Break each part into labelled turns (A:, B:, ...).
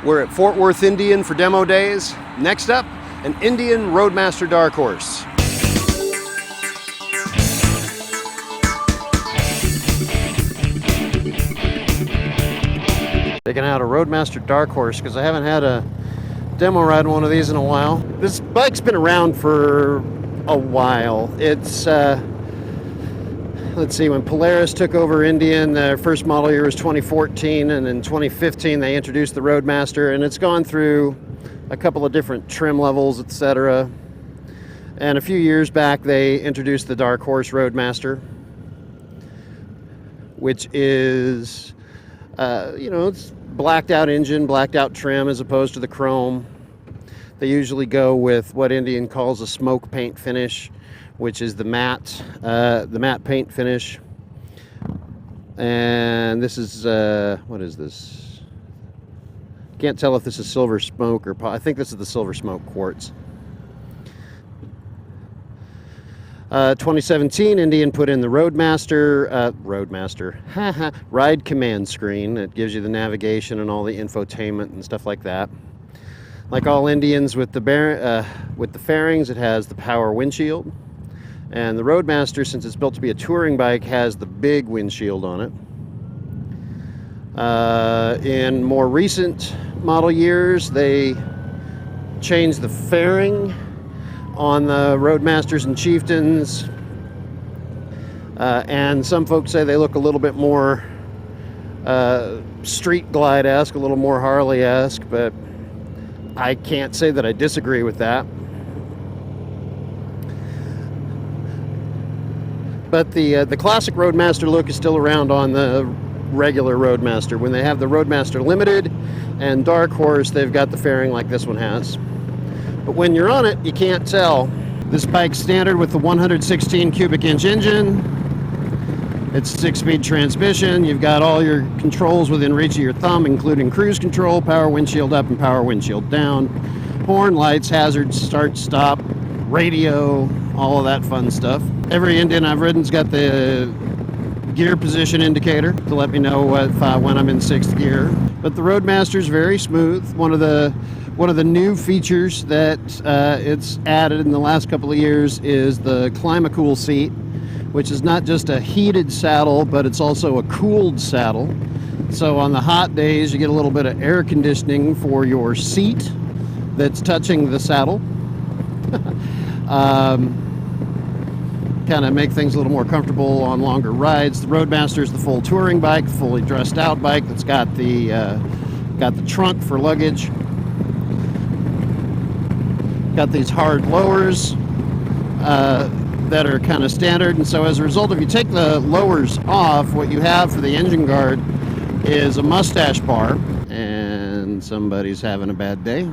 A: We're at Fort Worth Indian for demo days. Next up, an Indian Roadmaster Dark Horse. Taking out a Roadmaster Dark Horse because I haven't had a demo ride one of these in a while. This bike's been around for a while. It's let's see, when Polaris took over Indian, their first model year was 2014, and in 2015 they introduced the Roadmaster, and it's gone through a couple of different trim levels, etc. And a few years back they introduced the Dark Horse Roadmaster, which is, it's blacked out engine, blacked out trim as opposed to the chrome. They usually go with what Indian calls a smoke paint finish, which is the matte paint finish. And this is, what is this? Can't tell if this is silver smoke or, I think this is the silver smoke quartz. 2017, Indian put in the Roadmaster, ride command screen. It gives you the navigation and all the infotainment and stuff like that. Like all Indians with the fairings, it has the power windshield. And the Roadmaster, since it's built to be a touring bike, has the big windshield on it. In more recent model years, they changed the fairing on the Roadmasters and Chieftains. And some folks say they look a little bit more street glide-esque, a little more Harley-esque, but I can't say that I disagree with that. But the classic Roadmaster look is still around on the regular Roadmaster. When they have the Roadmaster Limited and Dark Horse, they've got the fairing like this one has. But when you're on it, you can't tell. This bike's standard with the 116 cubic inch engine. It's 6-speed transmission. You've got all your controls within reach of your thumb, including cruise control, power windshield up and power windshield down, horn, lights, hazards, start, stop, radio, all of that fun stuff. Every Indian I've ridden's got the gear position indicator to let me know when I'm in 6th gear. But the Roadmaster's very smooth. One of the new features that it's added in the last couple of years is the Climacool Seat, which is not just a heated saddle, but it's also a cooled saddle. So on the hot days, you get a little bit of air conditioning for your seat that's touching the saddle. Kind of make things a little more comfortable on longer rides. The Roadmaster is the full touring bike, fully dressed out bike that's got the trunk for luggage. Got these hard lowers that are kind of standard, and so as a result, if you take the lowers off, what you have for the engine guard is a mustache bar. And somebody's having a bad day.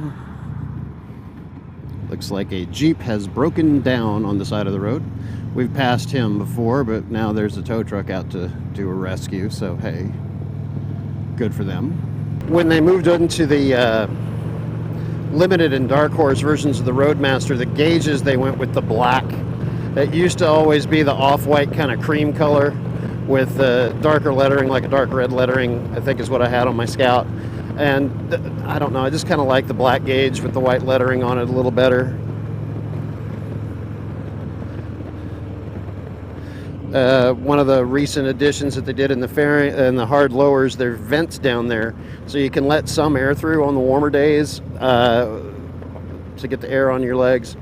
A: Looks like a Jeep has broken down on the side of the road. We've passed him before, but now there's a tow truck out to do a rescue, so hey, good for them. When they moved into the Limited and Dark Horse versions of the Roadmaster, the gauges, they went with the black. It used to always be the off-white kind of cream color with darker lettering, like a dark red lettering, I think is what I had on my Scout. And I don't know, I just kind of like the black gauge with the white lettering on it a little better. One of the recent additions that they did in the fairing and the hard lowers, there are vents down there, so you can let some air through on the warmer days to get the air on your legs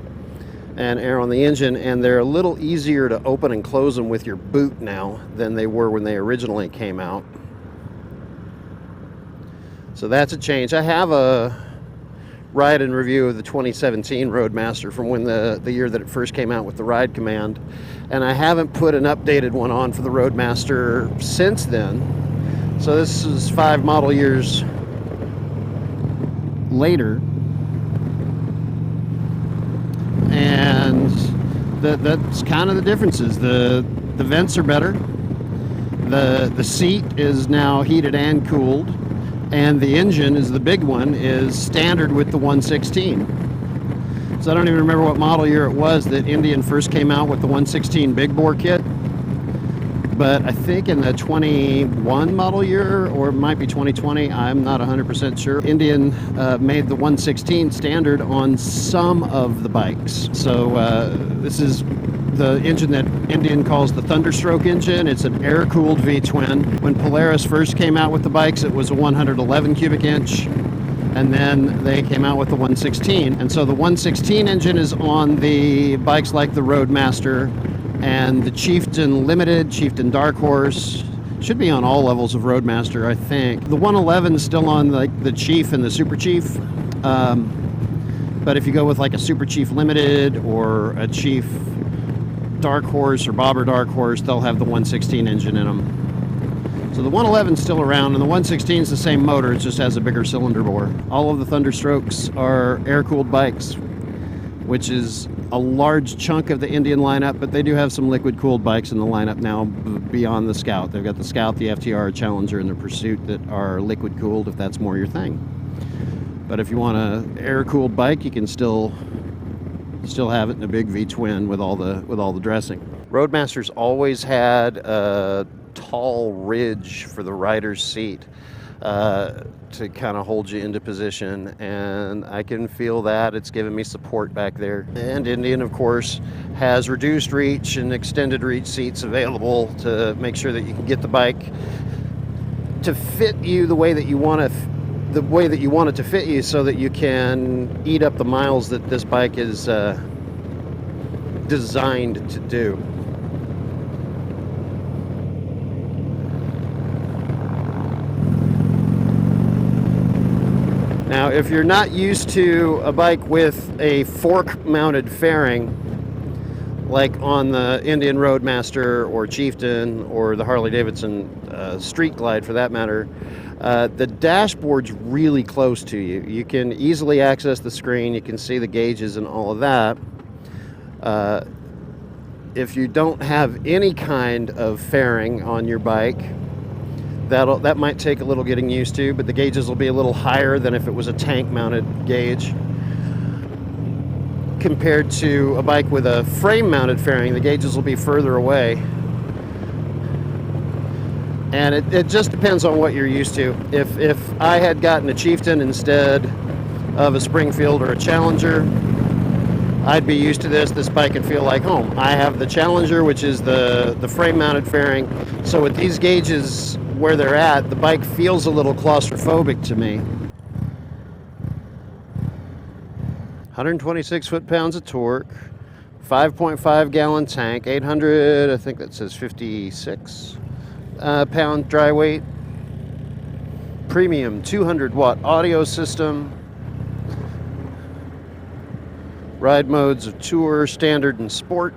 A: and air on the engine, and they're a little easier to open and close them with your boot now than they were when they originally came out. So that's a change. I have a ride and review of the 2017 Roadmaster from when the year that it first came out with the ride command, and I haven't put an updated one on for the Roadmaster since then. So this is 5 model years later, and that's kind of the differences. The vents are better. The seat is now heated and cooled. And the engine is the big one, is standard with the 116. So I don't even remember what model year it was that Indian first came out with the 116 big bore kit. but I think in the 21 model year, or it might be 2020, I'm not 100% sure, Indian made the 116 standard on some of the bikes. So this is the engine that Indian calls the Thunderstroke engine. It's an air-cooled V-twin. When Polaris first came out with the bikes, it was a 111 cubic inch. And then they came out with the 116. And so the 116 engine is on the bikes like the Roadmaster and the Chieftain Limited, Chieftain Dark Horse. Should be on all levels of Roadmaster, I think. The 111 is still on the Chief and the Super Chief. But if you go with like a Super Chief Limited or a Chief Dark Horse or Bobber Dark Horse, they'll have the 116 engine in them. So the 111 is still around, and the 116 is the same motor, it just has a bigger cylinder bore. All of the Thunderstrokes are air-cooled bikes, which is a large chunk of the Indian lineup, but they do have some liquid-cooled bikes in the lineup now beyond the Scout. They've got the Scout, the FTR, Challenger, and the Pursuit that are liquid-cooled if that's more your thing. But if you want an air-cooled bike, you can still have it in a big V-twin with all the dressing. Roadmaster's always had a tall ridge for the rider's seat to kind of hold you into position, and I can feel that. It's giving me support back there. And Indian, of course, has reduced reach and extended reach seats available to make sure that you can get the bike to fit you the way that you want it to fit you, so that you can eat up the miles that this bike is designed to do. Now, if you're not used to a bike with a fork-mounted fairing, like on the Indian Roadmaster or Chieftain or the Harley-Davidson Street Glide for that matter, the dashboard's really close to you. You can easily access the screen, you can see the gauges and all of that. If you don't have any kind of fairing on your bike, that might take a little getting used to, but the gauges will be a little higher than if it was a tank-mounted gauge. Compared to a bike with a frame-mounted fairing, the gauges will be further away. And it just depends on what you're used to. If I had gotten a Chieftain instead of a Springfield or a Challenger, I'd be used to this. This bike would feel like home. I have the Challenger, which is the frame-mounted fairing. So with these gauges where they're at, the bike feels a little claustrophobic to me. 126 foot-pounds of torque, 5.5 gallon tank, 800, I think that says 56 pound dry weight, premium 200 watt audio system, ride modes of Tour, Standard, and Sport.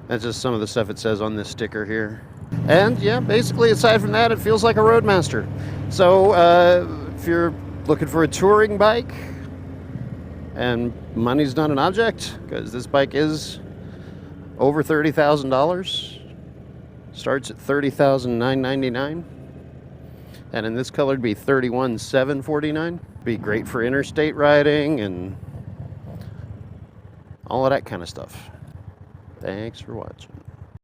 A: That's just some of the stuff it says on this sticker here. And yeah, basically aside from that, it feels like a Roadmaster. So if you're looking for a touring bike and money's not an object, because this bike is over $30,000, starts at $30,999, and in this color it'd be $31,749. Be great for interstate riding and all of that kind of stuff. Thanks for watching.